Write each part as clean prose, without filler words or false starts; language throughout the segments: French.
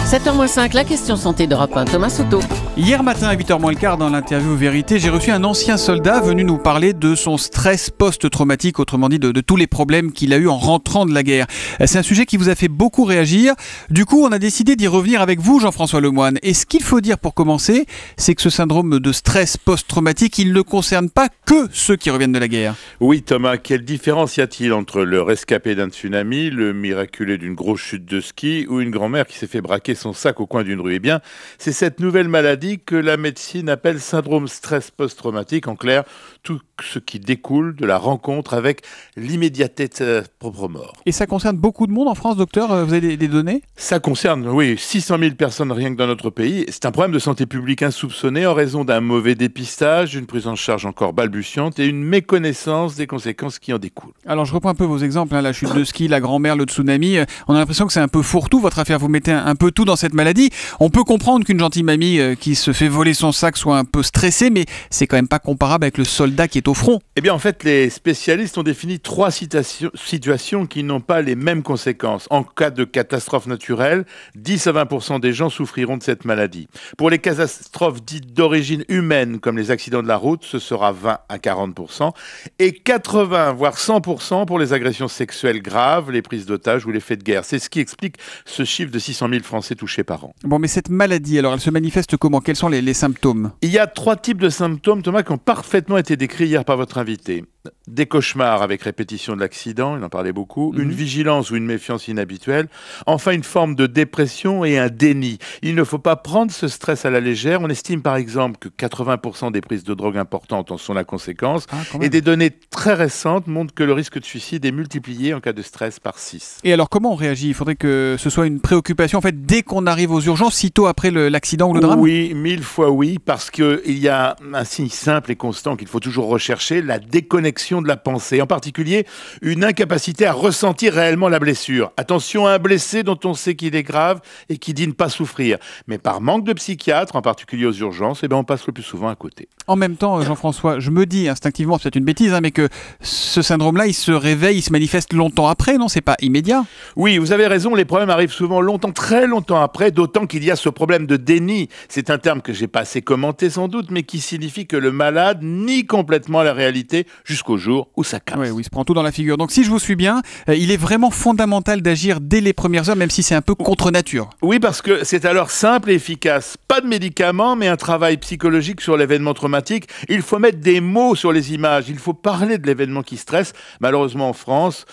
7h05, la question santé d'Europe 1, Thomas Soto. Hier matin à 8h moins le quart, dans l'interview Vérité, j'ai reçu un ancien soldat venu nous parler de son stress post-traumatique, autrement dit de tous les problèmes qu'il a eu en rentrant de la guerre. C'est un sujet qui vous a fait beaucoup réagir. Du coup, on a décidé d'y revenir avec vous, Jean-François Lemoine. Et ce qu'il faut dire pour commencer, c'est que ce syndrome de stress post-traumatique, il ne concerne pas que ceux qui reviennent de la guerre. Oui Thomas, quelle différence y a-t-il entre le rescapé d'un tsunami, le miraculé d'une grosse chute de ski ou une grand-mère qui s'est fait braquer son sac au coin d'une rue? Eh bien, c'est cette nouvelle maladie que la médecine appelle syndrome stress post-traumatique. En clair, tout ce qui découle de la rencontre avec l'immédiateté de sa propre mort. Et ça concerne beaucoup de monde en France, docteur? Vous avez des données? Ça concerne, oui, 600 000 personnes rien que dans notre pays. C'est un problème de santé publique insoupçonné en raison d'un mauvais dépistage, d'une prise en charge encore balbutiante et une méconnaissance des conséquences qui en découlent. Alors, je reprends un peu vos exemples, la chute de ski, la grand-mère, le tsunami. On a l'impression que c'est un peu fourre-tout, votre affaire. Vous mettez un peu tout dans cette maladie. On peut comprendre qu'une gentille mamie qui se fait voler son sac soit un peu stressée, mais c'est quand même pas comparable avec le soldat qui est au front. Eh bien, en fait, les spécialistes ont défini 3 situations qui n'ont pas les mêmes conséquences. En cas de catastrophe naturelle, 10 à 20% des gens souffriront de cette maladie. Pour les catastrophes dites d'origine humaine, comme les accidents de la route, ce sera 20 à 40%. Et 80 voire 100% pour les agressions sexuelles graves, les prises d'otages ou les faits de guerre. C'est ce qui explique ce chiffre de 600 000 Français touchés par an. Bon, mais cette maladie, alors, elle se manifeste comment? Quels sont les symptômes? Il y a 3 types de symptômes, Thomas, qui ont parfaitement été décrits hier par votre invité. Des cauchemars avec répétition de l'accident, il en parlait beaucoup, une vigilance ou une méfiance inhabituelle, enfin une forme de dépression et un déni. Il ne faut pas prendre ce stress à la légère. On estime par exemple que 80% des prises de drogue importantes en sont la conséquence, et des données très récentes montrent que le risque de suicide est multiplié en cas de stress par 6. Et alors comment on réagit? Il faudrait que ce soit une préoccupation en fait dès qu'on arrive aux urgences, sitôt après l'accident ou le drame? Oui, 1000 fois oui, parce qu'il y a un signe simple et constant qu'il faut toujours rechercher, la déconnexion de la pensée, en particulier une incapacité à ressentir réellement la blessure. Attention à un blessé dont on sait qu'il est grave et qui dit ne pas souffrir. Mais par manque de psychiatre, en particulier aux urgences, on passe le plus souvent à côté. En même temps, Jean-François, je me dis instinctivement, c'est peut-être une bêtise, mais que ce syndrome-là, il se réveille, il se manifeste longtemps après, non? C'est pas immédiat? Oui, vous avez raison, les problèmes arrivent souvent longtemps, très longtemps après, d'autant qu'il y a ce problème de déni. C'est un terme que j'ai pas assez commenté sans doute, mais qui signifie que le malade nie complètement la réalité jusqu'au jour où ça casse. Oui, il se prend tout dans la figure. Donc si je vous suis bien, il est vraiment fondamental d'agir dès les premières heures, même si c'est un peu contre nature. Oui, parce que c'est alors simple et efficace. Pas de médicaments, mais un travail psychologique sur l'événement traumatique. Il faut mettre des mots sur les images. Il faut parler de l'événement qui stresse. Malheureusement, en France,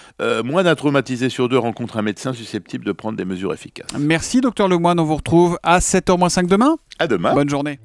moins d'un traumatisé sur 2 rencontre un médecin susceptible de prendre des mesures efficaces. Merci, docteur Lemoine. On vous retrouve à 7h moins 5 demain. À demain. Bonne journée.